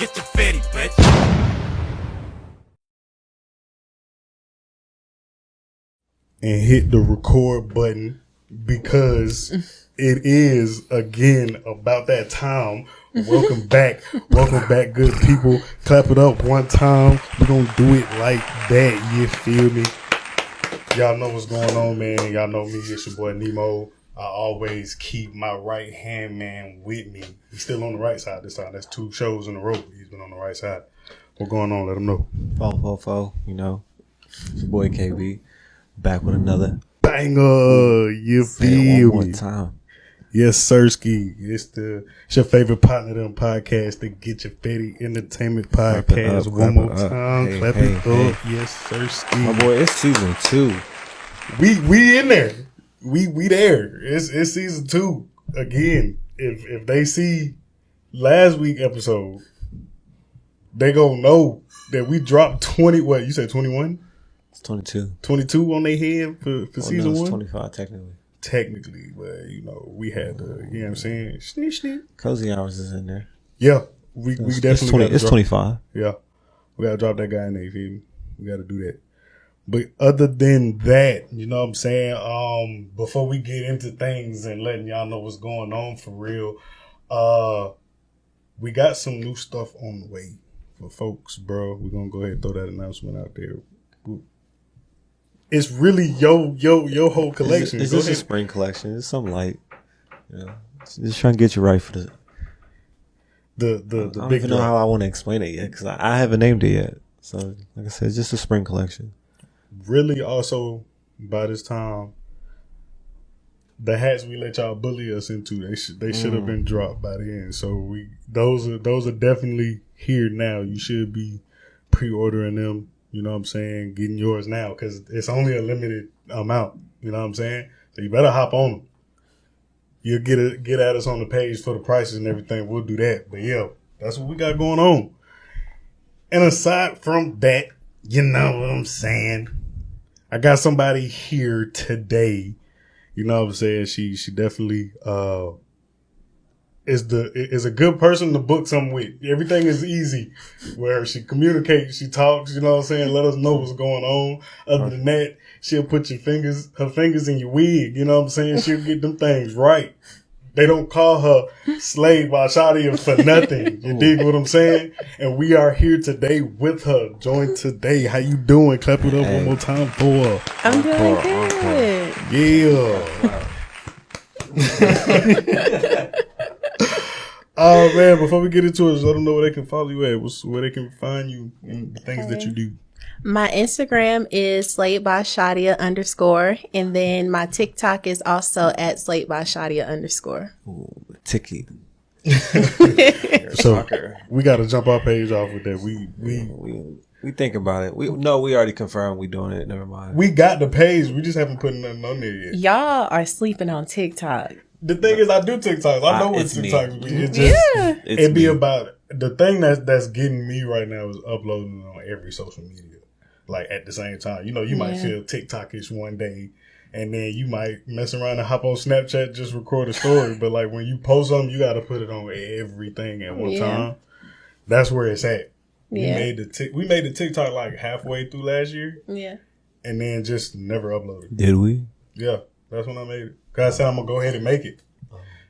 Get your fitty, bitch. And hit the record button because it is again about that time. Welcome back, good people. Clap it up one time. We're gonna do it like that. You feel me? Y'all know what's going on, man. Y'all know me. It's your boy Nemo. I always keep my right hand man with me. He's still on the right side this time. That's 2 shows in a row. He's been on the right side. What's going on? Let him know. Fo, you know, it's your boy KB. Back with another banger. You feel me? One more time. Yes, Sirski. It's your favorite partner them podcast, the Get Your Fetty Entertainment Podcast. One more time. Hey, clap it up. Yes, Sirski. My boy, it's season 2. We in there. We there. It's season 2 again. If they see last week episode, they gonna know that we dropped 20. What you said? 21. 22. 22 on their head for season 1? 25 technically. Technically, but you know, we had to, you know what I'm saying? Snitch. Cozy Hours is in there. Yeah. We definitely it's 25. Yeah. We gotta drop that guy in there, you feel me? We gotta do that. But other than that, you know what I'm saying? Before we get into things and letting y'all know what's going on for real, we got some new stuff on the way for folks, bro. We're gonna go ahead and throw that announcement out there. It's really your whole collection. It's just a spring collection. It's something light. Yeah. Just trying to get you right for the I don't big even know how I want to explain it yet because I haven't named it yet. So, like I said, it's just a spring collection. Really, also by this time, the hats we let y'all bully us into, they should have been dropped by the end. So those are definitely here now. You should be pre-ordering them. You know what I'm saying? Getting yours now because it's only a limited amount. You know what I'm saying? So you better hop on them. You'll get at us on the page for the prices and everything. We'll do that. But yeah, that's what we got going on. And aside from that, you know what I'm saying? I got somebody here today. You know what I'm saying? She definitely is a good person to book something with. Everything is easy where she communicates, she talks, you know what I'm saying? Let us know what's going on. Other than that, she'll put her fingers in your wig, you know what I'm saying? She'll get them things right. They don't call her Slave by Shadia for nothing. You dig what I'm saying? And we are here today with her. Joined today. How you doing? Clap it up one more time for her. I'm doing good. Yeah. Oh man, before we get into it, just let them know where they can follow you at, where they can find you and the things that you do. My Instagram is Slate by Shadia _, and then my TikTok is also at Slate by Shadia _. Ooh, ticky. So we got to jump our page off with that. We think about it. We already confirmed we doing it. Never mind. We got the page. We just haven't put nothing on there yet. Y'all are sleeping on TikTok. The thing is, I do TikToks. I know what TikToks be. It be about it. The thing that's getting me right now is uploading on every social media, like at the same time. You know, you might feel TikTokish one day, and then you might mess around and hop on Snapchat, just record a story. But like when you post something, you got to put it on everything at one time. That's where it's at. We made the TikTok like halfway through last year. Yeah. And then just never uploaded. Did we? Yeah, that's when I made it. Cause I said I'm gonna go ahead and make it,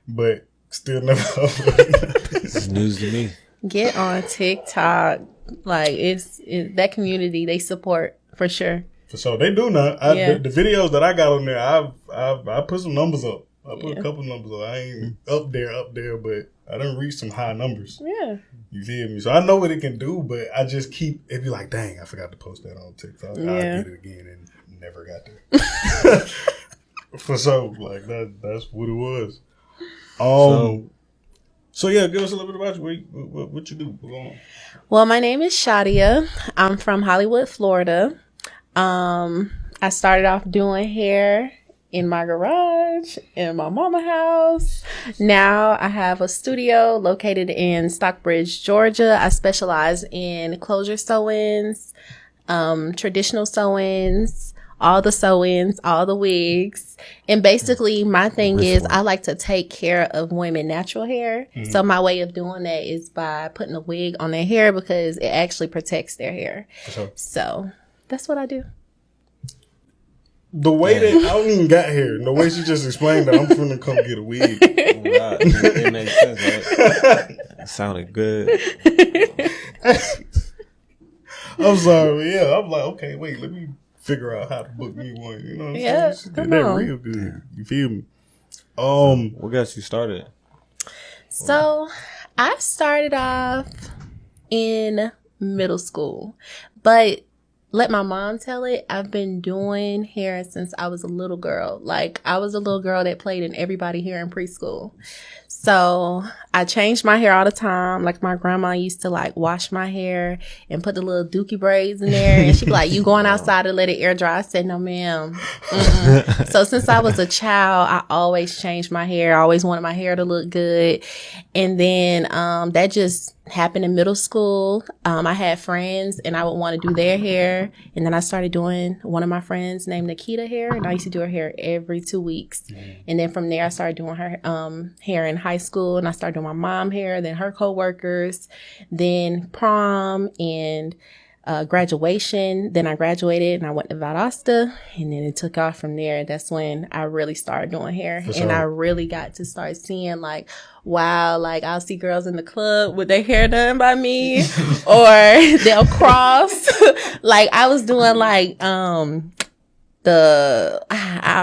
but still never uploaded. It's news to me. Get on TikTok. Like it's that community they support for sure. For sure, they do now. The videos that I got on there, I put some numbers up. I put a couple numbers up. I ain't up there, but I done reached some high numbers. Yeah. You feel me? So I know what it can do, but I just it be like, dang, I forgot to post that on TikTok. I did it again and never got there. For sure, like that's what it was. So yeah, give us a little bit about you. What you do? What's going on? Well, my name is Shadia. I'm from Hollywood, Florida. I started off doing hair in my garage in my mama house. Now I have a studio located in Stockbridge, Georgia. I specialize in closure sew-ins, traditional sew-ins, all the sew-ins, all the wigs. And basically my thing is I like to take care of women natural hair. Mm-hmm. So my way of doing that is by putting a wig on their hair because it actually protects their hair. Sure. So that's what I do. The way that I don't even got hair, the way she just explained that I'm finna come get a wig. Wow, it makes sense, right? It sounded good. I'm sorry, yeah. I'm like, okay, wait, let me figure out how to book me one. You know what I'm saying? She did that real good. You feel me? What got you started? So I started off in middle school, but let my mom tell it, I've been doing hair since I was a little girl. Like, I was a little girl that played in everybody hair in preschool. So I changed my hair all the time. Like, my grandma used to like wash my hair and put the little dookie braids in there. And she'd be like, you going outside to let it air dry? I said, no, ma'am. So since I was a child, I always changed my hair. I always wanted my hair to look good. And then that just happened in middle school. I had friends and I would want to do their hair. And then I started doing one of my friends named Nikita hair. And I used to do her hair every 2 weeks. And then from there, I started doing her hair in high school. And I started doing my mom hair, then her coworkers, then prom and graduation. Then I graduated and I went to Valdosta, and then it took off from there. That's when I really started doing hair. And I really got to start seeing like, wow, like I'll see girls in the club with their hair done by me or they'll cross. Like I was doing like, I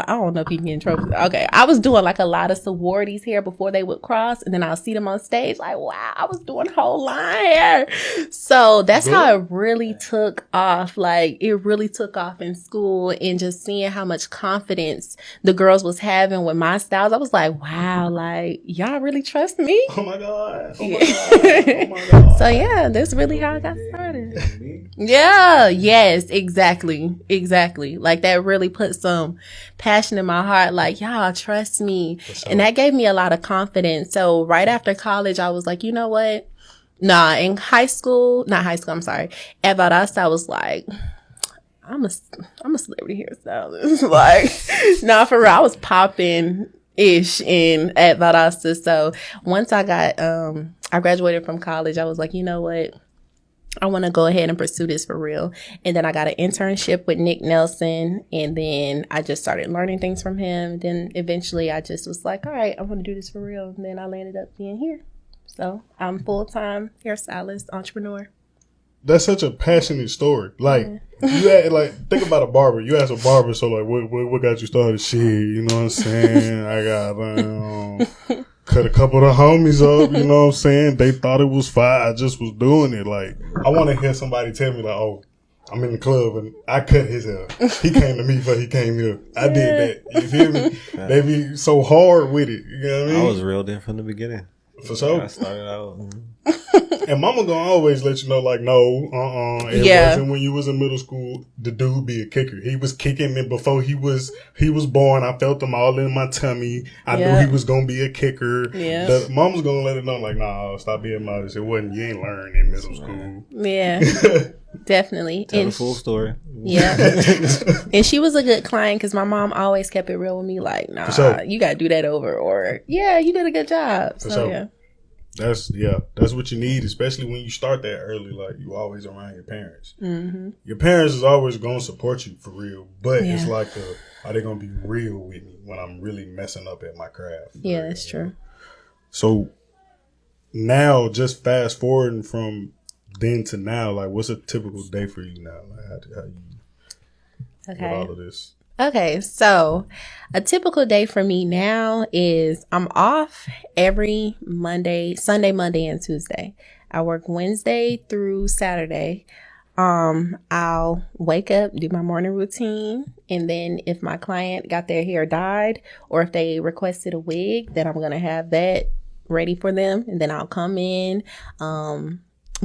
don't know if you can get in trouble. Okay. I was doing like a lot of sororities hair before they would cross, and then I'll see them on stage like, wow, I was doing whole line hair. So that's how it really took off. Like it really took off in school, and just seeing how much confidence the girls was having with my styles. I was like, wow, like y'all really trust me? Oh my God. Oh my God. Oh my God. So yeah, that's really how I got started. Yeah. Yes, exactly. Exactly. Like that really put some passion in my heart, like y'all trust me. And that gave me a lot of confidence. So right after college, I was like, you know what, in at Valdosta, I was like, I'm a celebrity hairstylist. Like for real, I was popping ish at Valdosta. So once I graduated from college, I was like, you know what, I want to go ahead and pursue this for real. And then I got an internship with Nick Nelson, and then I just started learning things from him. Then eventually I just was like, all right, I want to do this for real. And then I landed up being here. So I'm full-time hairstylist, entrepreneur. That's such a passionate story. Like, think about a barber. You ask a barber, so like, what got you started? Shit, you know what I'm saying? I got, cut a couple of the homies up, you know what I'm saying? They thought it was fire. I just was doing it. Like, I want to hear somebody tell me, like, oh, I'm in the club and I cut his hair. He came to me before he came here. I did that. You feel me? They be so hard with it. You know what I mean? I was real different from the beginning. For sure. I started out. And mama gonna always let you know, like, no, It wasn't when you was in middle school. The dude be a kicker. He was kicking me before he was born. I felt him all in my tummy. I knew he was gonna be a kicker. Yeah. Mama's gonna let it know, like, nah, stop being modest. It wasn't. You ain't learned in middle school. Yeah. Definitely. Tell the full story. Yeah. And she was a good client because my mom always kept it real with me. Like, nah, you got to do that over. Or, yeah, you did a good job. So, yeah. That's what you need, especially when you start that early. Like, you always around your parents. Mm-hmm. Your parents is always going to support you for real. But it's like, are they going to be real with me when I'm really messing up at my craft? Yeah, that's true. So, now, just fast forwarding from then to now, like, what's a typical day for you now? Like, how you with all of this? Okay, so a typical day for me now is I'm off every Sunday, Monday, and Tuesday. I work Wednesday through Saturday. I'll wake up, do my morning routine, and then if my client got their hair dyed or if they requested a wig, then I'm going to have that ready for them, and then I'll come in.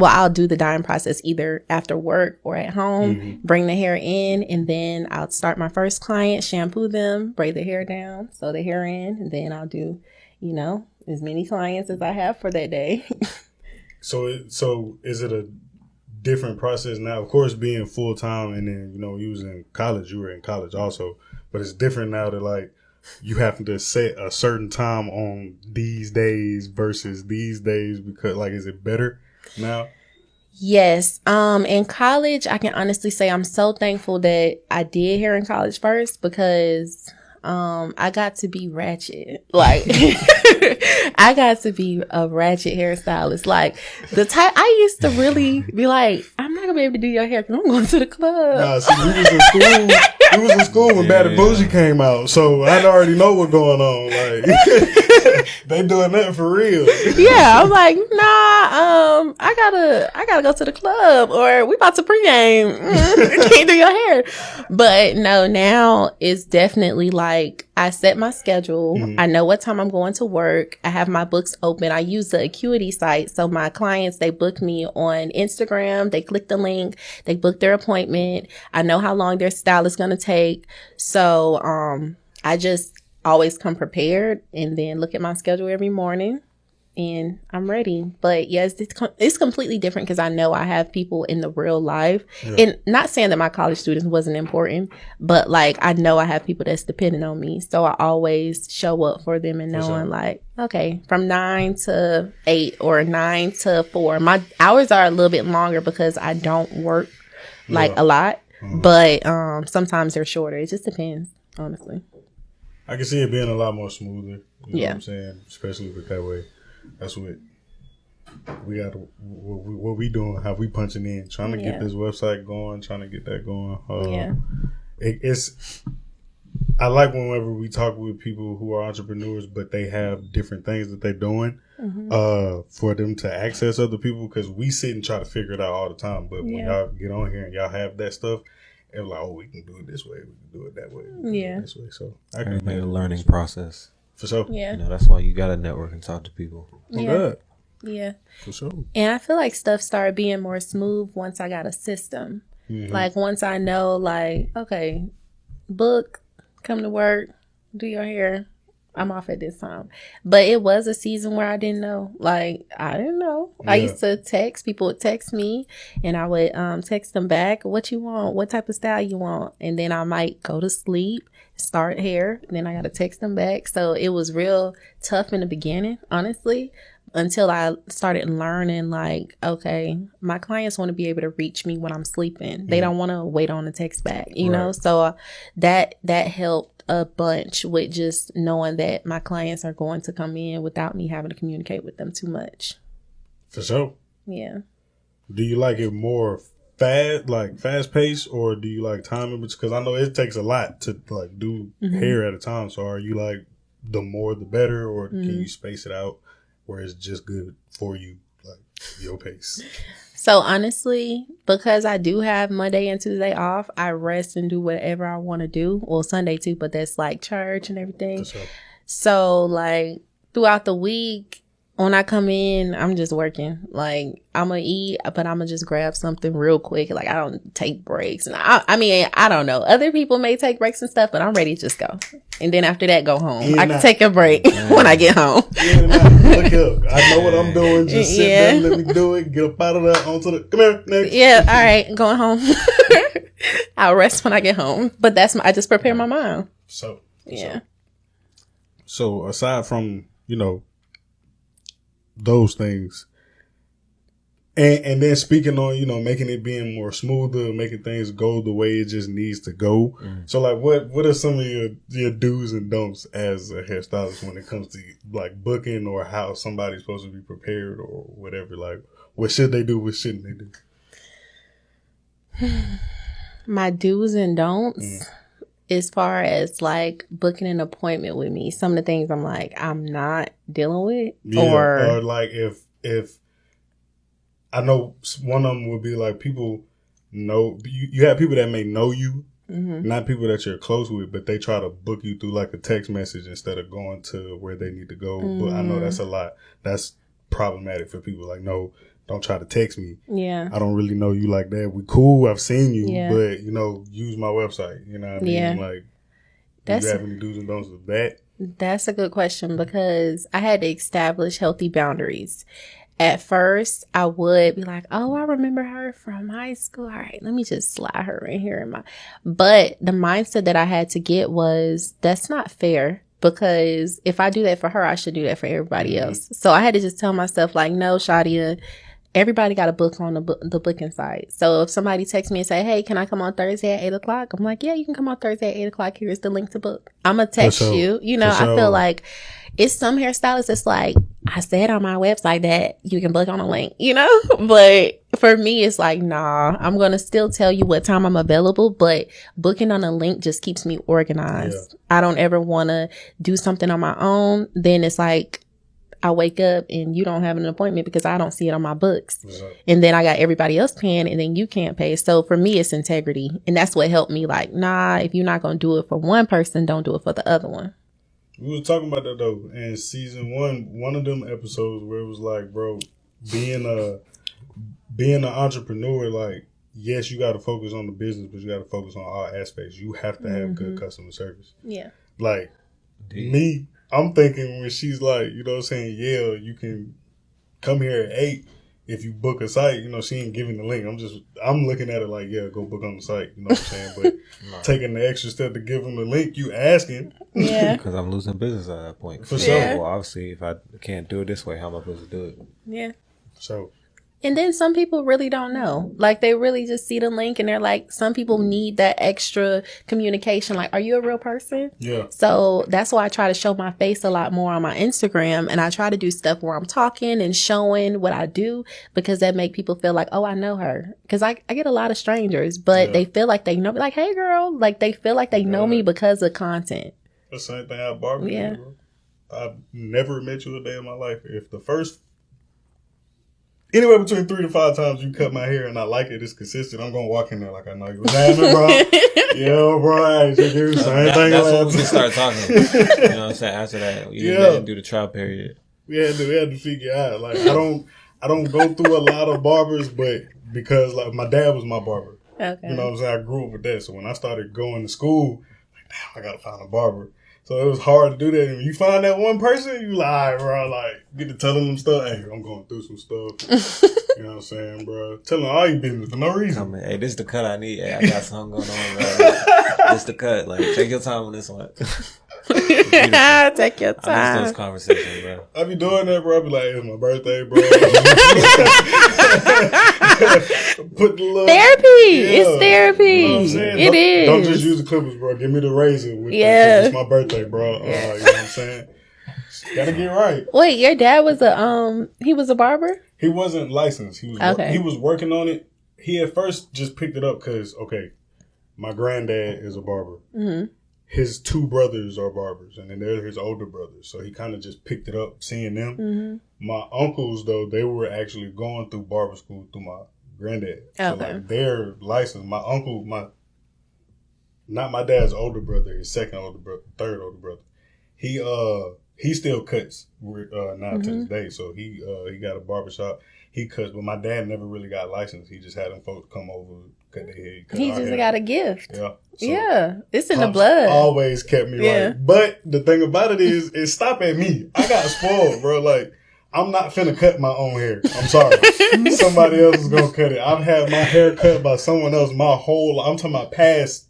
I'll do the dyeing process either after work or at home, bring the hair in, and then I'll start my first client, shampoo them, braid the hair down, sew the hair in, and then I'll do, as many clients as I have for that day. So is it a different process now. Of course, being full time, and then you was in college. You were in college also, but it's different now that like you have to set a certain time on these days versus these days because like is it better now? Yes. In college, I can honestly say I'm so thankful that I did hair in college first because I got to be ratchet. Like I got to be a ratchet hairstylist. Like the type I used to really be like, I'm not gonna be able to do your hair because I'm going to the club. Nah, see, we was in school. We was in school when Bad and Bougie came out, so I already know what's going on. Like they doing that for real. Yeah, I'm like, nah, I gotta go to the club or we about to pregame. Can't do your hair. But no, now it's definitely like I set my schedule. Mm-hmm. I know what time I'm going to work. I have my books open. I use the Acuity site. So my clients, they book me on Instagram. They click the link. They book their appointment. I know how long their style is going to take. So, I just always come prepared and then look at my schedule every morning and I'm ready. But yes, it's completely different because I know I have people in the real life. Yeah. And not saying that my college students wasn't important, but like I know I have people that's dependent on me. So I always show up for them and knowing like, okay, from 9 to 8 or 9 to 4. My hours are a little bit longer because I don't work like a lot, but sometimes they're shorter. It just depends, honestly. I can see it being a lot more smoother. You know what I'm saying? Especially with that way. That's what we got. What we doing? How we punching in? Trying to get this website going. Trying to get that going. It's. I like whenever we talk with people who are entrepreneurs, but they have different things that they're doing. For them to access other people, because we sit and try to figure it out all the time. But when y'all get on here and y'all have that stuff, it's like, oh, we can do it this way, we can do it that way, this way. So I can make a learning process for sure. Yeah, that's why you got to network and talk to people. Yeah, for sure. And I feel like stuff started being more smooth once I got a system. Like once I know, like, okay, book, come to work, do your hair. I'm off at this time. But it was a season where I didn't know. Like, I didn't know. I used to text. People would text me and I would text them back. What you want? What type of style you want? And then I might go to sleep, start hair. And then I got to text them back. So it was real tough in the beginning, honestly, until I started learning like, okay, my clients want to be able to reach me when I'm sleeping. They don't want to wait on a text back, you know? So that helped a bunch with just knowing that my clients are going to come in without me having to communicate with them too much. For sure. Yeah. Do you like it more fast paced, or do you like timing? Because I know it takes a lot to like do hair at a time. So are you like the more the better, or can you space it out where it's just good for you, like your pace? So honestly, because I do have Monday and Tuesday off, I rest and do whatever I want to do. Well, Sunday too, but that's like church and everything. Sure. So like throughout the week, when I come in, I'm just working. Like I'm gonna eat, but I'm gonna just grab something real quick. Like I don't take breaks. And I mean, I don't know. Other people may take breaks and stuff, but I'm ready to just go. And then after that, go home. I can take a break when I get home. Look up. I know what I'm doing. Just sit there, let me do it. Get up out of that onto the. Come here, next. Yeah, all right, going home. I'll rest when I get home. But I just prepare my mind. So aside from those things, and then speaking on making it being more smoother, making things go the way it just needs to go. So like what are some of your do's and don'ts as a hairstylist when it comes to like booking or how somebody's supposed to be prepared or whatever? Like what should they do, what shouldn't they do? My do's and don'ts as far as like booking an appointment with me, some of the things I'm like I'm not dealing with, or like if I know one of them would be like people know you have people that may know you, not people that you're close with, but they try to book you through like a text message instead of going to where they need to go. But I know that's a lot. That's problematic for people. Like, no, don't try to text me. Yeah. I don't really know you like that. We cool. I've seen you, but use my website. You know what I mean? Like, do you have any do's and don'ts with that? That's a good question because I had to establish healthy boundaries. at first I would be like, oh, I remember her from high school. All right, let me just slide her in here. But the mindset that I had to get was, that's not fair. Because if I do that for her, I should do that for everybody else. So I had to just tell myself, like, no, Shadia, everybody got a book on the booking site. So if somebody texts me and say, hey, can I come on Thursday at 8 o'clock? I'm like, yeah, you can come on Thursday at 8 o'clock. Here's the link to book. I'm going to text you. You know, I feel like it's some hairstylists. It's like, I said on my website that you can book on a link, you know, but for me, it's like, nah, I'm going to still tell you what time I'm available, but booking on a link just keeps me organized. Yeah. I don't ever want to do something on my own. Then it's like, I wake up and you don't have an appointment because I don't see it on my books. Right. And then I got everybody else paying and then you can't pay. So for me, it's integrity. And that's what helped me. Like, nah, if you're not going to do it for one person, don't do it for the other one. We were talking about that though in season one of them episodes where it was like, bro, being an entrepreneur, like, yes, you got to focus on the business, but you got to focus on all aspects. You have to have good customer service. Yeah. Like, me, I'm thinking when she's like, you know what I'm saying, yeah, you can come here at 8 if you book a site. You know, she ain't giving the link. I'm looking at it like, yeah, go book on the site. You know what I'm saying? But taking the extra step to give them the link, you asking. Yeah. Because I'm losing business at that point. For sure. Well, obviously, if I can't do it this way, how am I supposed to do it? Yeah. So. And then some people really don't know. Like, they really just see the link and they're like, some people need that extra communication. Like, are you a real person? Yeah. So that's why I try to show my face a lot more on my Instagram. And I try to do stuff where I'm talking and showing what I do, because that make people feel like, oh, I know her. Because I get a lot of strangers, but they feel like they know me. Like, hey, girl. Like, they feel like they know me because of content. The same thing I barbecue. Yeah. Bro. I've never met you a day in my life. If the first... anywhere between 3 to 5 times you cut my hair and I like it, it's consistent, I'm going to walk in there like I know you. What's happening, bro? Yeah, bro. That's when we can start talking. You know what I'm saying? After that, you didn't do the trial period. We had to figure out. Like, I don't go through a lot of barbers, but because, like, my dad was my barber. Okay. You know what I'm saying? I grew up with that. So when I started going to school, like, damn, I got to find a barber. So it was hard to do that. And when you find that one person, you like, all right, bro, like, get to telling them stuff. Hey, I'm going through some stuff. You know what I'm saying, bro? Telling all your business for no reason. Hey, this is the cut I need. Hey, I got something going on, bro. This is the cut. Like, take your time on this one. Take your time. I miss those conversations, bro. I be doing that, bro. I be like, it's my birthday, bro. Put the little therapy. It's therapy. You know what I'm saying? It is. Don't just use the clippers, bro. Give me the razor with it's my birthday, bro. You know what I'm saying? Gotta get right. Wait, your dad was he was a barber? He wasn't licensed. He was working on it. He at first just picked it up because, my granddad is a barber. Mm-hmm. His 2 brothers are barbers, and then they're his older brothers. So he kind of just picked it up, seeing them. Mm-hmm. My uncles, though, they were actually going through barber school through my granddad. Okay. So, like, they're licensed. My uncle, not my dad's older brother, his third older brother. He still cuts now to this day. So he got a barbershop. He cuts, but my dad never really got licensed. He just had them folks come over, cut their hair. He just got a gift. Yeah. So yeah. It's in the blood. Always kept me right. But the thing about it is, it stopped at me. I got spoiled, bro. Like, I'm not finna cut my own hair. I'm sorry. Somebody else is gonna cut it. I've had my hair cut by someone else my whole life. I'm talking about past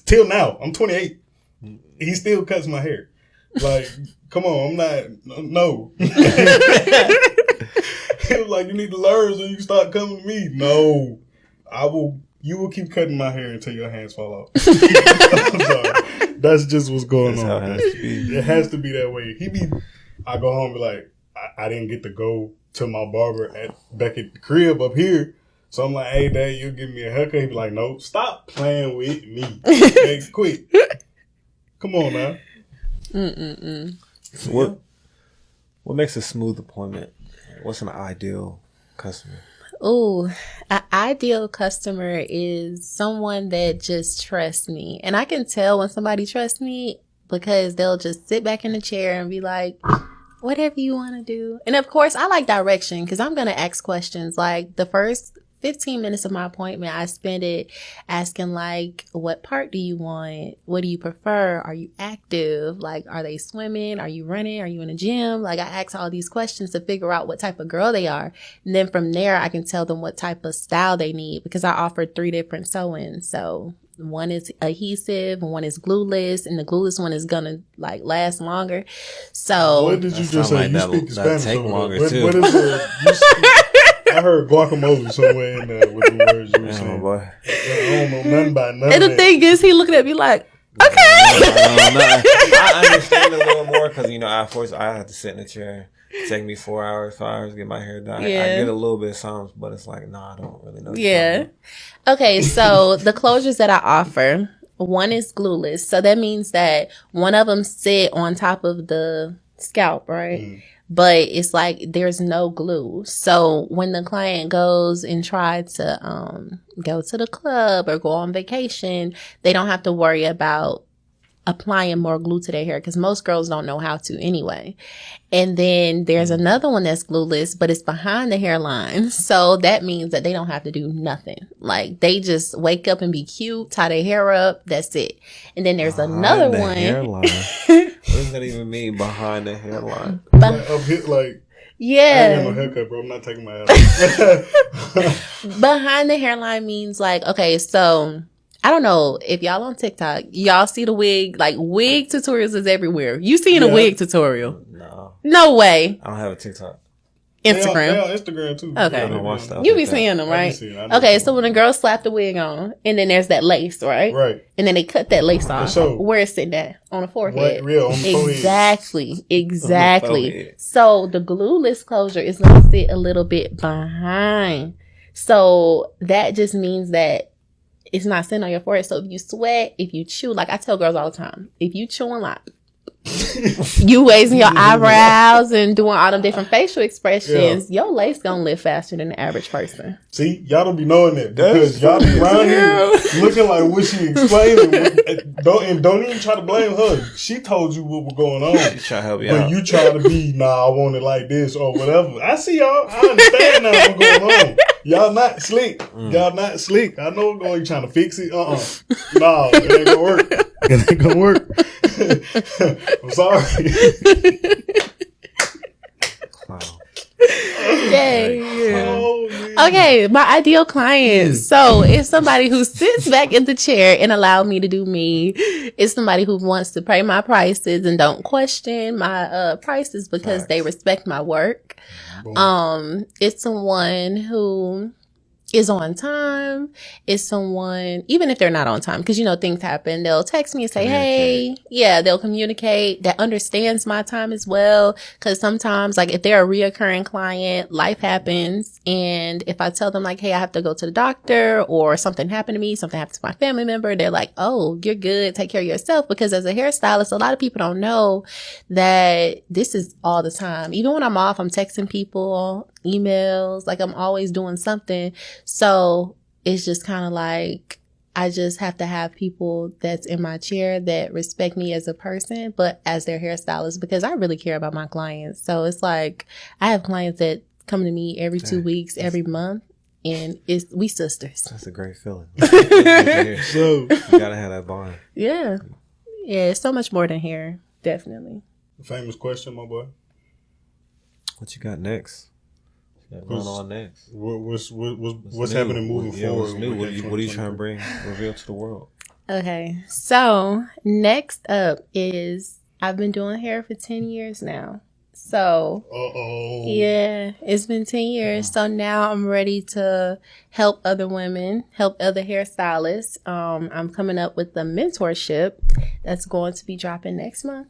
till now. I'm 28. He still cuts my hair. Like, come on, I'm not, no. He was like, you need to learn so you can start coming to me. No, you will keep cutting my hair until your hands fall off. I'm sorry. That's just what's going on. It has to be that way. I go home and be like, I didn't get to go to my barber back at the crib up here. So I'm like, hey, Dad, you'll give me a haircut. He be like, no, stop playing with me. Hey, quit. Come on now. So what makes a smooth appointment? What's an ideal customer? Oh, an ideal customer is someone that just trusts me. And I can tell when somebody trusts me because they'll just sit back in the chair and be like, whatever you want to do. And of course, I like direction because I'm going to ask questions. Like, the first 15 minutes of my appointment, I spend it asking like, what part do you want? What do you prefer? Are you active? Like, are they swimming? Are you running? Are you in a gym? Like, I ask all these questions to figure out what type of girl they are. And then from there, I can tell them what type of style they need because I offer 3 different sew-ins. So one is adhesive, one is glueless, and the glueless one is gonna like last longer. So what did you just say? Like You that, speak Spanish take over longer there. too. What is I heard guacamole somewhere in there with the words you were saying. Boy. I don't know nothing about none and of the that. thing is, he looking at me like, okay. I understand a little more because I have to sit in a chair. It take me 4 hours, 5 hours to get my hair done. Yeah. I get a little bit of something, but it's like, no, I don't really know. Yeah. Okay, so the closures that I offer, one is glueless. So that means that one of them sit on top of the scalp, right? But it's like there's no glue. So when the client goes and try to go to the club or go on vacation, they don't have to worry about applying more glue to their hair because most girls don't know how to anyway. And then there's another one that's glueless, but it's behind the hairline. So that means that they don't have to do nothing. Like they just wake up and be cute, tie their hair up. That's it. And then there's another the one. Hairline. What does that even mean, behind the hairline? Like, up here, like, I ain't Yeah. got no haircut, bro. I'm not taking my ass. Behind the hairline means like, okay, so I don't know if y'all on TikTok, y'all see the wig, like wig tutorials is everywhere. You seen a Yeah. wig tutorial? No, No way. I don't have a TikTok. Instagram. They on Instagram too. Okay. I don't watch stuff. You like be that. seeing them, I be right? seeing it. I know Okay, what so when a girl slap the wig on, and then there's that lace, right? Right. And then they cut that lace off. sure. Where it's sitting at? On the forehead. Right, real, on the forehead. Exactly. forehead. So the glueless closure is going to sit a little bit behind. So that just means that it's not sitting on your forehead. So if you sweat, if you chew, like I tell girls all the time, if you chew a lot, you raising your eyebrows and doing all them different facial expressions, your lace gonna live faster than the average person. See, y'all don't be knowing that because y'all be around here looking like what she explaining. Don't even try to blame her. She told you what was going on. She's trying to help you But out. you try to be, nah, I want it like this or whatever. I see y'all. I understand now what's going on. Y'all not slick. Y'all not slick. I know you trying to fix it. Nah, it ain't gonna work. It ain't gonna work. I'm sorry. Wow. Yay. Oh, man. Okay, my ideal client. So it's somebody who sits back in the chair and allow me to do me. It's somebody who wants to pay my prices and don't question my prices because they respect my work. Boom. It's someone who is on time. It's someone, even if they're not on time, because, you know, things happen. They'll text me and say, hey, yeah, they'll communicate. That understands my time as well. Because sometimes, like, if they're a reoccurring client, life happens. And if I tell them, like, hey, I have to go to the doctor or something happened to me, something happened to my family member, they're like, oh, you're good. Take care of yourself. Because as a hairstylist, a lot of people don't know that this is all the time. Even when I'm off, I'm texting people, emails, like I'm always doing something. So it's just kind of like, I just have to have people that's in my chair that respect me as a person, but as their hairstylist, because I really care about my clients. So it's like, I have clients that come to me every 2 weeks, every month, and we sisters. That's a great feeling. That's good to hear. So, You gotta have that bond. Yeah. Yeah, it's so much more than hair. Definitely. famous question, my boy. What you got next? What's going on next? What's new? happening moving forward? What's new? What are you trying to 2023? bring, reveal to the world? Okay. So next up is I've been doing hair for 10 years now. So yeah, it's been 10 years. So now I'm ready to help other women, help other hairstylists. I'm coming up with a mentorship that's going to be dropping next month.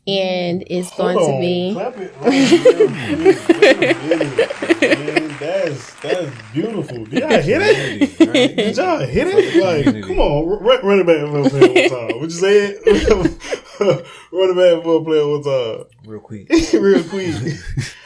And it's going to be. Clap it. Man, that's beautiful. Did y'all hit it? Did y'all hit it? Like, come on, run it back for a player one time. What you said? Run it back for a player one time. Real quick. Real quick.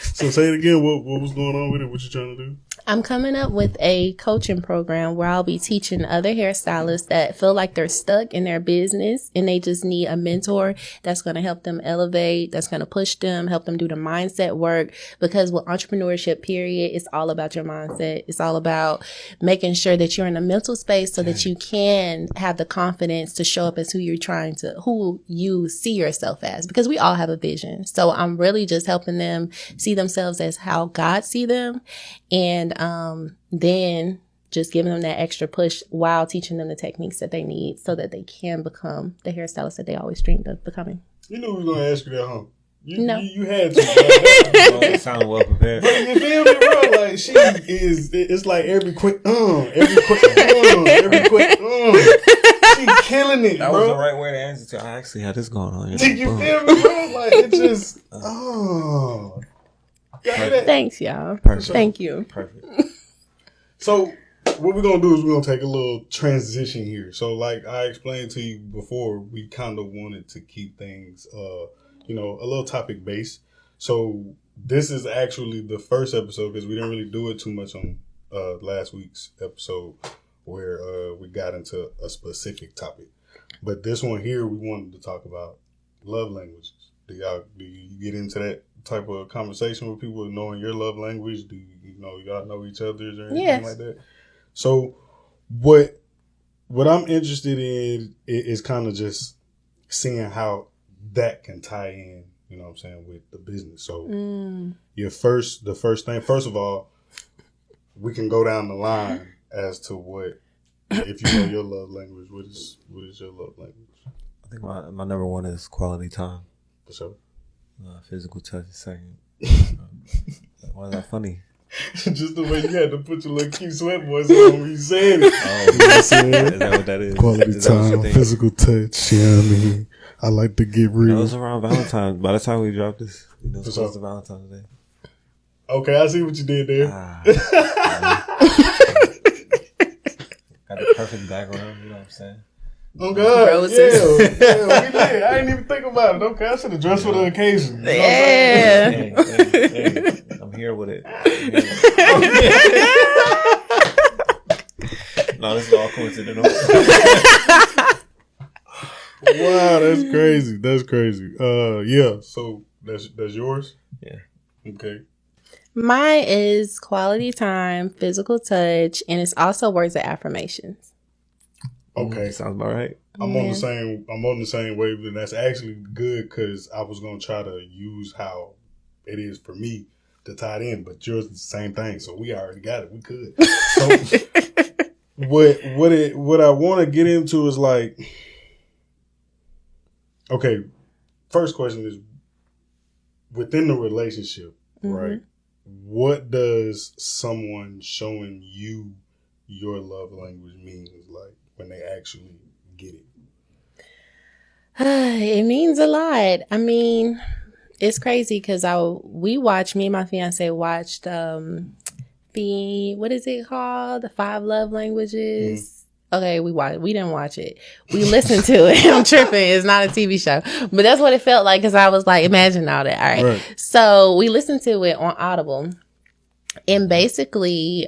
So say it again. What was going on with it? What you trying to do? I'm coming up with a coaching program where I'll be teaching other hairstylists that feel like they're stuck in their business and they just need a mentor that's going to help them elevate, that's going to push them, help them do the mindset work. Because with entrepreneurship, period, it's all about your mindset. It's all about making sure that you're in a mental space so that you can have the confidence to show up as who you see yourself as, because we all have a vision. So I'm really just helping them see themselves as how God see them. And then just giving them that extra push while teaching them the techniques that they need so that they can become the hairstylist that they always dreamed of becoming. You knew we was going to ask you that, huh? No. You had to. You sound well prepared. Bro, you feel me, bro? Like, it's like every quick, every quick, She killing it, That bro. was the right way to answer to. I actually had this going on. You feel me, bro? Like, it just, Thanks, y'all. Perfect. Thank you. Perfect. So what we're gonna do is we're gonna take a little transition here. So like I explained to you before, we kind of wanted to keep things, a little topic based. So this is actually the first episode because we didn't really do it too much on last week's episode where we got into a specific topic. But this one here, we wanted to talk about love languages. Do you get into that type of conversation with people knowing your love language? Do y'all know each other's or anything like that? So what I'm interested in is kind of just seeing how that can tie in, you know what I'm saying, with the business. So the first thing, first of all, we can go down the line as to what, if you know your love language, what is your love language? I think my number one is quality time. For sure. Physical touch is second. Why is that funny? Just the way you had to put your little cute sweat voice on when you said it. Oh, you know what I'm saying? Is that what that is? Quality Is that what you time, think? physical touch. You know what I mean? I like to get real. It was around Valentine's. By the time we dropped this, it's For close sure. to Valentine's Day. Okay, I see what you did there. Got the perfect background, you know what I'm saying? Oh God! Roses. Yeah, we did. I didn't even think about it. Okay, I should have dressed for the occasion. You know what I'm saying? Hey, I'm here with it. No, this is all coincidental. Wow, that's crazy. That's crazy. Yeah. So that's yours. Yeah. Okay. Mine is quality time, physical touch, and it's also words of affirmations. Okay. Sounds about right. I'm on the same wave, and that's actually good because I was gonna try to use how it is for me to tie it in, but yours is the same thing, so we already got it. We could. So what I want to get into is like, okay, first question is within the relationship, right? What does someone showing you your love language mean? Like when they actually get it? It means a lot. I mean, it's crazy because me and my fiance watched what is it called? The 5 Love Languages. Okay, we didn't watch it. We listened to it. I'm tripping. It's not a TV show. But that's what it felt like because I was like, imagine all that. All right. So we listened to it on Audible. And basically,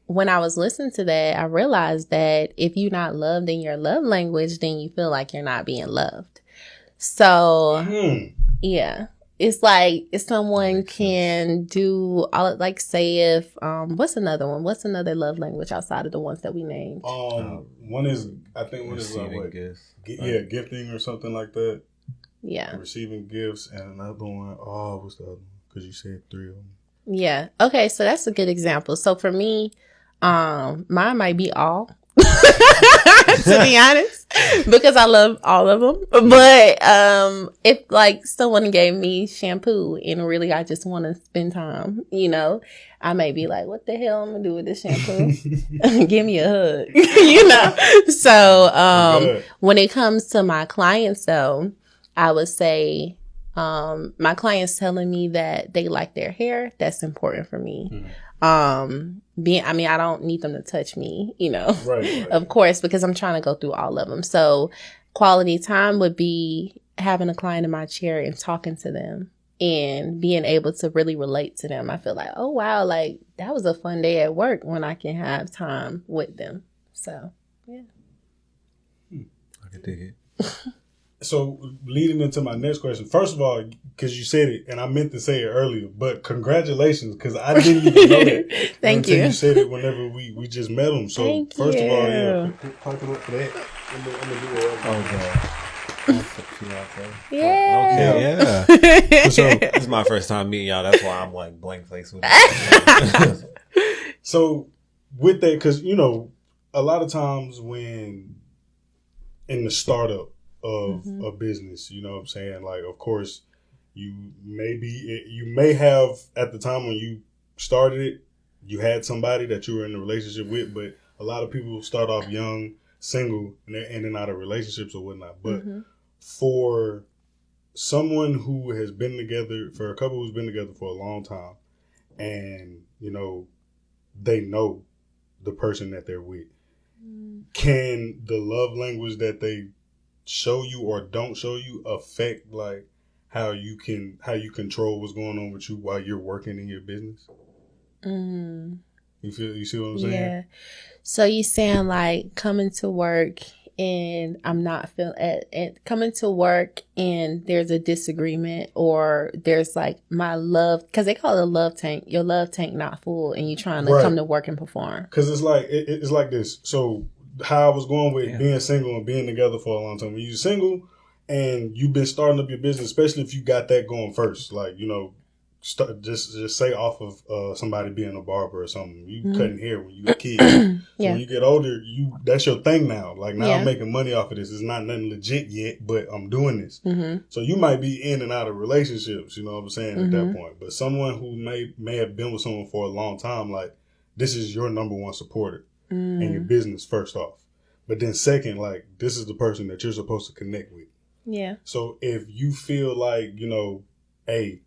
when I was listening to that, I realized that if you're not loved in your love language, then you feel like you're not being loved. So, yeah. It's like if someone can do all, like say if what's another one? What's another love language outside of the ones that we named? One is Receiving gifts. Gifting or something like that. Yeah. Receiving gifts, and another one. Oh, what's the other one? Because you said 3 of them. Yeah. Okay, so that's a good example. So for me, mine might be all. To be honest, because I love all of them. But if like someone gave me shampoo and really I just want to spend time, I may be like, what the hell I'm gonna do with this shampoo? Give me a hug, So when it comes to my clients though, I would say my clients telling me that they like their hair, that's important for me. I don't need them to touch me, Right. Of course, because I'm trying to go through all of them. So quality time would be having a client in my chair and talking to them and being able to really relate to them. I feel like, oh wow, like that was a fun day at work when I can have time with them. So yeah. I can dig it. So leading into my next question, first of all, because you said it and I meant to say it earlier, but congratulations, because I didn't even know that. Thank until you. You said it whenever we just met them. So Thank first you. of all, yeah, pipe it up for that. I'm gonna do it. Oh god. Yeah. Okay, yeah. So This is my first time meeting y'all. That's why I'm like blank face with it. So with that, because a lot of times when in the startup of a business, you know what I'm saying? Like, of course, you may have at the time when you started it, you had somebody that you were in a relationship with, but a lot of people start off young, single, and they're in and out of relationships or whatnot. But for someone who has been together, for a couple who's been together for a long time, and they know the person that they're with, can the love language that they show you or don't show you affect like how you control what's going on with you while you're working in your business? You see what I'm saying? Yeah. So you saying like coming to work and I'm not coming to work and there's a disagreement, or there's like my love, because they call it a love tank. Your love tank not full, and you trying to come to work and perform. Because it's like it's like this. So how I was going with being single and being together for a long time. When you're single and you've been starting up your business, especially if you got that going first, like just say off of somebody being a barber or something. You cutting hair when you a kid. So when you get older, that's your thing now. Like now I'm making money off of this. It's not nothing legit yet, but I'm doing this. So you might be in and out of relationships, you know what I'm saying, at that point. But someone who may have been with someone for a long time, like this is your number one supporter in your business first off. But then second, like this is the person that you're supposed to connect with. Yeah. So if you feel like, hey,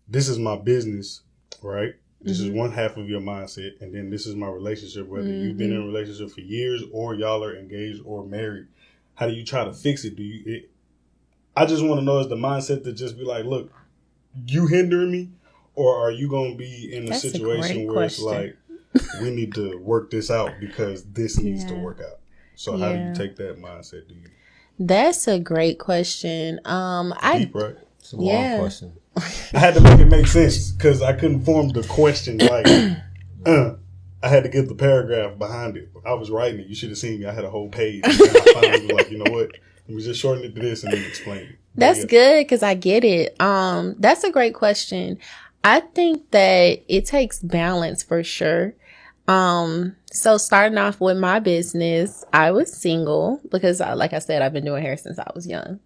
this is my business, right? This is one half of your mindset. And then this is my relationship, whether you've been in a relationship for years or y'all are engaged or married. How do you try to fix it? I just want to know, is the mindset to just be like, look, you hindering me? Or are you going to be in a situation where it's like, we need to work this out because this needs to work out? So how do you take that mindset? That's a great question. Deep, right? It's a long question. I had to make it make sense because I couldn't form the question like, I had to get the paragraph behind it. I was writing it. You should have seen me. I had a whole page. And I finally was like, you know what? Let me just shorten it to this and then explain it. That's good because I get it. That's a great question. I think that it takes balance for sure. So starting off with my business, I was single because like I said, I've been doing hair since I was young.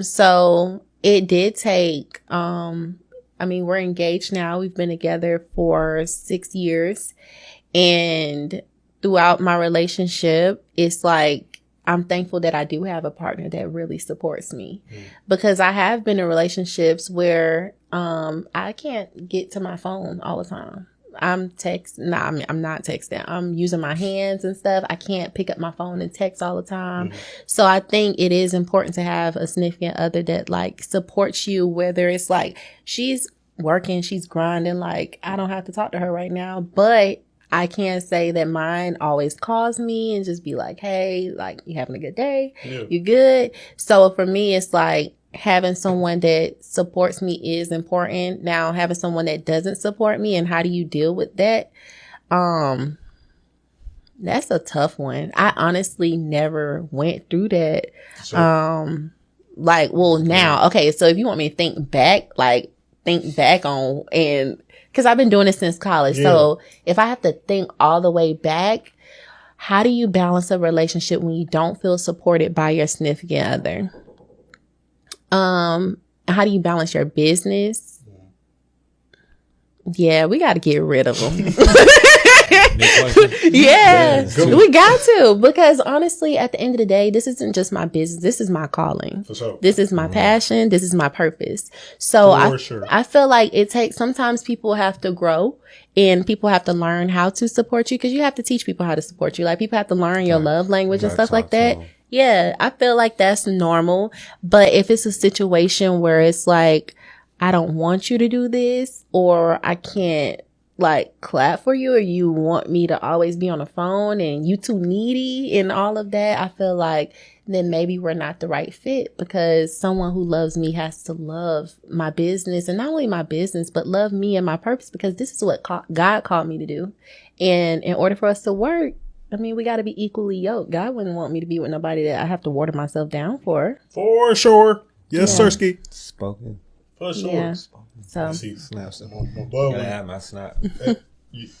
So it did take, we're engaged now. We've been together for 6 years, and throughout my relationship, it's like, I'm thankful that I do have a partner that really supports me because I have been in relationships where, I can't get to my phone all the time. I'm not texting. I'm using my hands and stuff. I can't pick up my phone and text all the time. So I think it is important to have a significant other that like supports you, whether it's like she's working, she's grinding, like I don't have to talk to her right now, but I can say that mine always calls me and just be like, hey, like, you having a good day? You good? So for me, it's like, having someone that supports me is important. Now, having someone that doesn't support me, and how do you deal with that? That's a tough one. I honestly never went through that. Now, okay, so if you want me to think back on, and because I've been doing this since college. So if I have to think all the way back, how do you balance a relationship when you don't feel supported by your significant other? How do you balance your business? Yeah, we got to get rid of them. We got to, because honestly, at the end of the day, this isn't just my business. This is my calling. For sure. This is my passion. This is my purpose. So I feel like sometimes people have to grow and people have to learn how to support you, because you have to teach people how to support you. Like people have to learn your love language and stuff like that. Yeah, I feel like that's normal. But if it's a situation where it's like, I don't want you to do this, or I can't like clap for you, or you want me to always be on the phone and you too needy and all of that, I feel like then maybe we're not the right fit, because someone who loves me has to love my business, and not only my business, but love me and my purpose, because this is what God called me to do. And in order for us to work, I mean, we got to be equally yoked. God wouldn't want me to be with nobody that I have to water myself down for. For sure. Yes, Yeah. Sirski. Spoken. For sure. Yeah. I So see. Snaps. My boy, Gotta have my snap.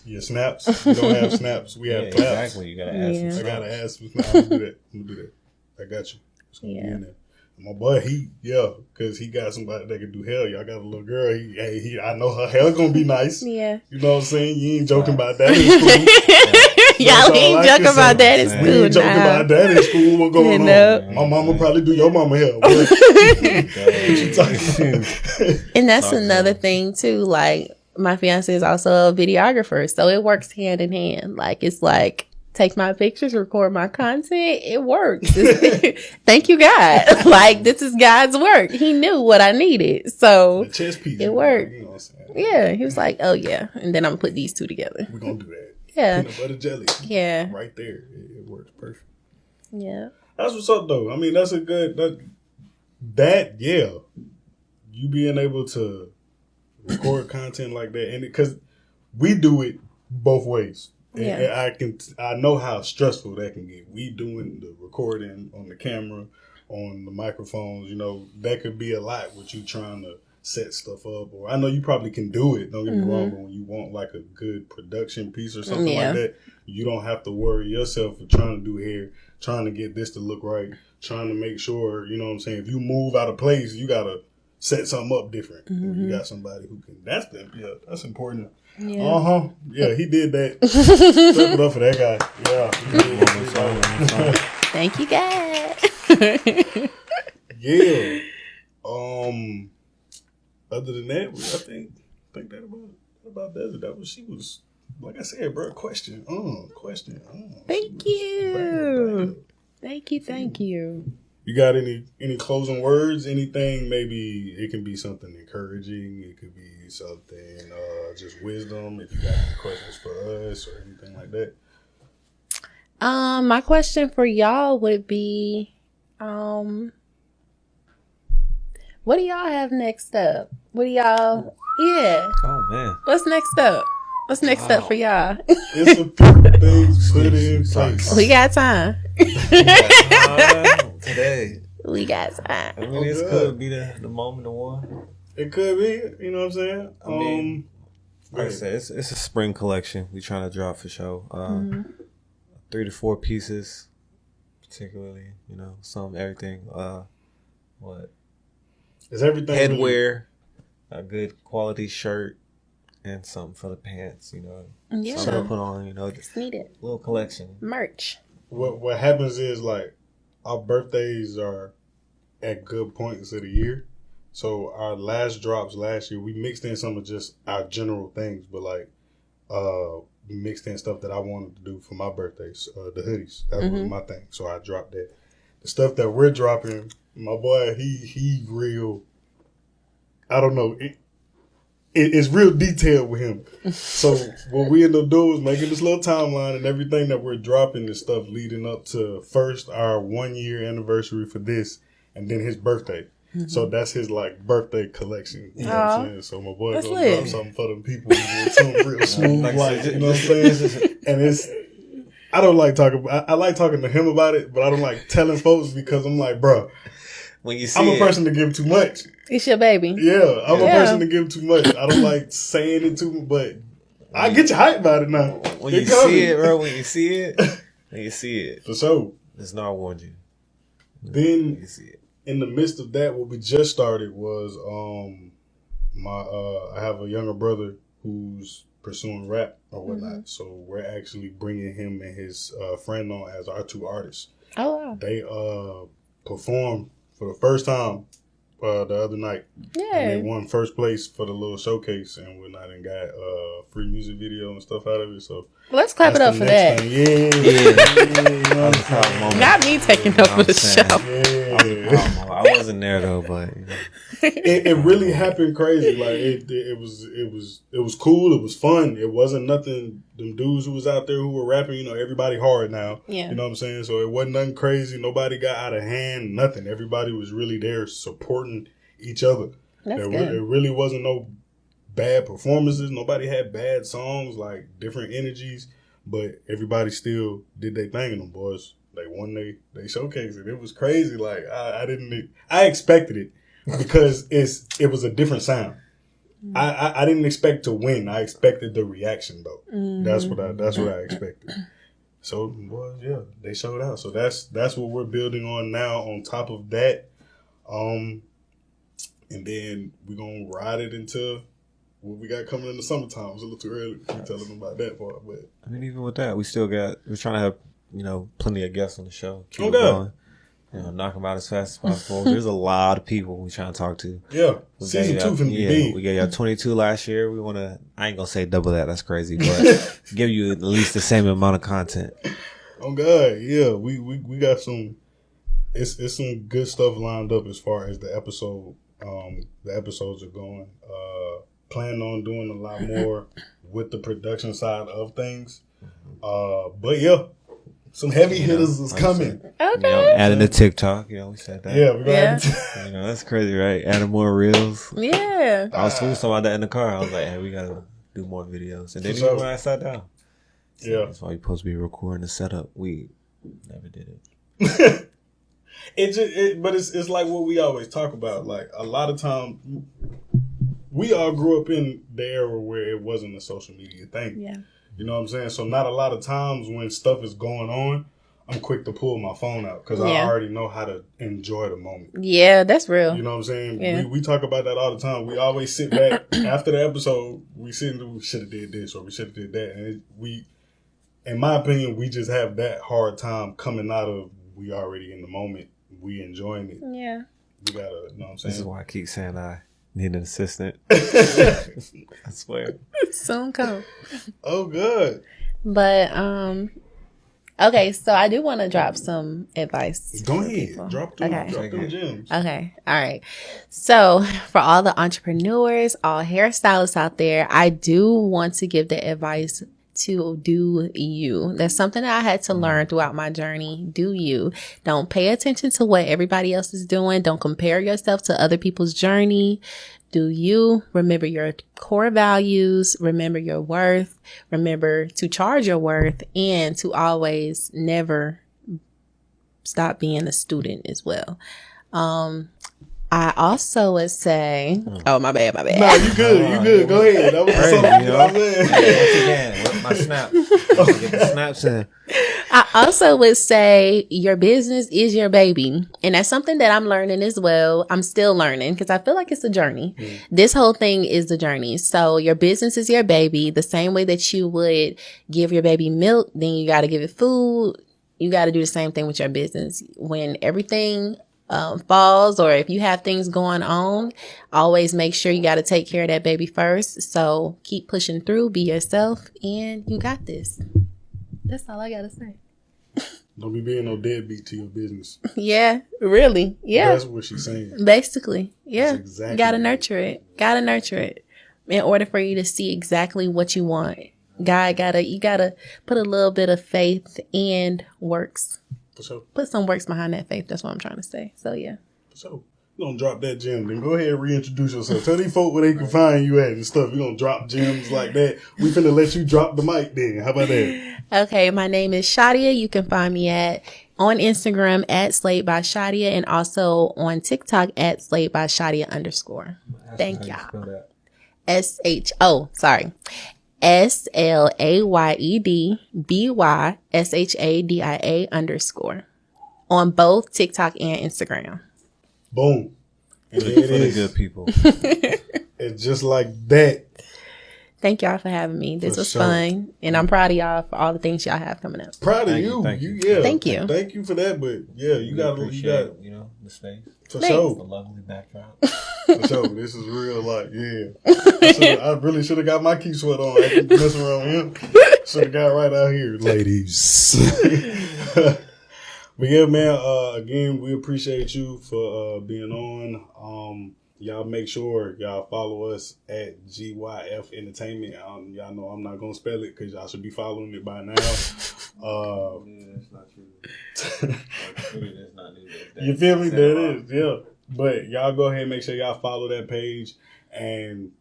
your snaps. You don't have snaps. We have Yeah, claps. exactly. You gotta add some Yeah. I snaps. gotta ask some snaps. I'm gonna do that. I got you. It's gonna be Yeah. in there. My boy, because he got somebody that can do hair. Y'all got a little girl. I know her hair gonna be nice. yeah. You know what I'm saying? You ain't joking about that in school. Y'all all ain't I joking can about say. that in You You school ain't joking now. about that in school. What going You know? on? My mama probably do your mama hair. What you talking about? And that's Talk another about it. thing too. Like, my fiance is also a videographer, so it works hand in hand. Like, it's like, take my pictures, record my content. It works. Thank you, God. Like, this is God's work. He knew what I needed, so The chess piece. It worked. You know what I'm saying? yeah. He was like, "Oh yeah," and then I'm gonna put these two together. We're gonna do that. Yeah, Peanut butter jelly. yeah, Right there. It works perfect. yeah. That's what's up though. I mean, that's a good yeah. You being able to record content like that, and because we do it both ways. And Yeah. I know how stressful that can get. We doing the recording on the camera, on the microphones, that could be a lot with you trying to set stuff up. Or I know you probably can do it, don't get me wrong, but when you want like a good production piece or something Yeah. like that, you don't have to worry yourself for trying to do hair, trying to get this to look right, trying to make sure, you know what I'm saying, if you move out of place, you gotta set something up different. You got somebody who can, that's important. Yeah. Yeah, he did that. Clap it up for that guy. Yeah. Thank you, God. Yeah. Other than that, I think that about that. That was, she was, like I said, bro. Question. Thank you. Thank you. You got any closing words? Anything? Maybe it can be something encouraging. It could be something just wisdom. If you got any questions for us or anything like that. My question for y'all would be, what do y'all have next up? What do y'all? Yeah. Oh man. What's next up? What's next up for y'all? It's a few things put in place. We got time. Today. We got time. I mean, this could be the moment of one. It could be. You know what I'm saying? I mean, like I said, it's a spring collection. We trying to drop for show. 3 to 4 pieces, particularly. Some everything. What? Is everything Headwear, a good quality shirt, and something for the pants. Yeah. Something to put on. Just Need it. little collection. Merch. What happens is, like, our birthdays are at good points of the year. So our last drops last year, we mixed in some of just our general things, but like we mixed in stuff that I wanted to do for my birthdays, the hoodies. That was my thing. So I dropped that. The stuff that we're dropping, my boy, he real. I don't know. It's real detailed with him. So what we end up doing is making this little timeline, and everything that we're dropping is stuff leading up to first our 1 year anniversary for this, and then his birthday. So that's his like birthday collection. You know what I'm saying? So my boy That's gonna lit. drop something for them people. Something real smooth, like, you know what I'm saying? And it's, I don't like talking. I like talking to him about it, but I don't like telling folks because I'm like, bro, When you see I'm a person to give too much. It's your baby. Yeah, I'm a Yeah. person to give too much. I don't like saying it too much, but I get you hyped about it now. when It you coming. see it, bro, when you see it, For sure. it's not warned you. Then You see it. in the midst of that, what we just started was I have a younger brother who's pursuing rap or whatnot. So we're actually bringing him and his friend on as our 2 artists. Oh wow. They performed for the first time the other night. Yeah. And they won first place for the little showcase and whatnot, and got free music video and stuff out of it. So let's clap it up for that. Yeah. Not me taking over the show. Yeah. I wasn't there though, but you know. It really happened crazy. Like it was cool. It was fun. It wasn't nothing. Them dudes who was out there who were rapping, you know, everybody hard now. Yeah. You know what I'm saying? So it wasn't nothing crazy. Nobody got out of hand. Nothing. Everybody was really there supporting each other. That's good. It really wasn't no bad performances. Nobody had bad songs, like different energies, but everybody still did their thing in them boys. They won they showcased it. It was crazy. Like I expected it because it was a different sound. I didn't expect to win. I expected the reaction though. That's what I expected. So boys, yeah, they showed out. So that's what we're building on now. On top of that, and then we're gonna ride it into what we got coming in the summertime. It was a little too early to tell them about that part, but I mean, even with that, we're trying to have, you know, plenty of guests on the show. Keep Okay. it going. You know, knock them out as fast as possible. There's a lot of people we trying to talk to. yeah, season 2 finna be big. We gave y'all 22 last year. We want to, I ain't going to say double that. That's crazy. But give you at least the same amount of content. Oh God, yeah, we got some. It's some good stuff lined up as far as the episode. The episodes are going. Plan on doing a lot more with the production side of things. But yeah, some heavy hitters is coming. Okay. You know, adding the TikTok. You know, we said that. Yeah, we're gonna You know, that's crazy, right? Adding more reels. Yeah. I was talking about that in the car. I was like, hey, we got to do more videos. And then For sure. when I sat down. Yeah. That's why you're supposed to be recording the setup. We never did it. But it's like what we always talk about. Like a lot of times, we all grew up in the era where it wasn't a social media thing. Yeah. You know what I'm saying? So not a lot of times when stuff is going on, I'm quick to pull my phone out because I already know how to enjoy the moment. Yeah, that's real. You know what I'm saying? Yeah. We talk about that all the time. We always sit back after the episode. We should have did this or we should have did that. And in my opinion, we just have that hard time coming out of we already in the moment. We enjoying it. Yeah. We gotta, you know what I'm saying? This is why I keep saying I need an assistant. I swear. Soon come. Oh, good. But okay, so I do want to drop some advice. Go for ahead. people. Drop them Okay. gems. Okay. All right. So for all the entrepreneurs, all hairstylists out there, I do want to give the advice to do you. That's something that I had to learn throughout my journey. Do you. Don't pay attention to what everybody else is doing. Don't compare yourself to other people's journey. Do you. Remember your core values. Remember your worth. Remember to charge your worth and to always never stop being a student as well. I also would say, oh, my bad. No, you good. Go ahead. That was Crazy, something, you know? what I'm saying? Again, with my snap. Get the snaps in. I also would say your business is your baby. And that's something that I'm learning as well. I'm still learning because I feel like it's a journey. This whole thing is the journey. So your business is your baby. The same way that you would give your baby milk, then you got to give it food. You got to do the same thing with your business. When everything falls or if you have things going on, always make sure you got to take care of that baby first. So keep pushing through, be yourself, and you got this. That's all I got to say. Don't be being no deadbeat to your business. Yeah, really. Yeah. That's what she's saying. Basically. Yeah. That's exactly You gotta right. nurture it. Gotta nurture it in order for you to see exactly what you want. You gotta put a little bit of faith and works. For sure. Put some works behind that faith. That's what I'm trying to say. So yeah. For sure. You gonna drop that gem, then go ahead and reintroduce yourself. Tell these folk where they can find you at and stuff. You gonna drop gems like that. We finna let you drop the mic then. How about that? Okay, my name is Shadia. You can find me on Instagram at Slate by Shadia and also on TikTok at Slate by Shadia _. Thank y'all. SLAYEDBYSHADIA_ on both TikTok and Instagram. Boom. For There it the is. good people. It's just like that. Thank y'all for having me. This For was sure. fun, and I'm proud of y'all for all the things y'all have coming up. Proud of Thank you. you, thank you. Yeah. Thank you. Thank you for that. But yeah, you We got appreciate, you know, the space, for Thanks. the sure. lovely backdrop. For sure. This is real. Like, yeah. I really should have got my key sweat on. I keep messing around with him. Should have got right out here, ladies. But yeah, man. Again, we appreciate you for being on. Y'all make sure y'all follow us at GYF Entertainment. Y'all know I'm not gonna spell it because y'all should be following it by now. That's not true. You feel me? That is, yeah. But y'all go ahead and make sure y'all follow that page and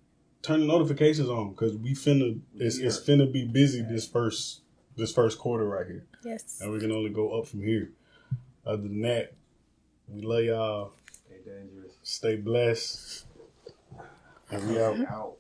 turn the notifications on because it's finna be busy this first quarter right here. Yes. And we can only go up from here. Other than that, we love y'all. Stay dangerous. Stay blessed. And we out.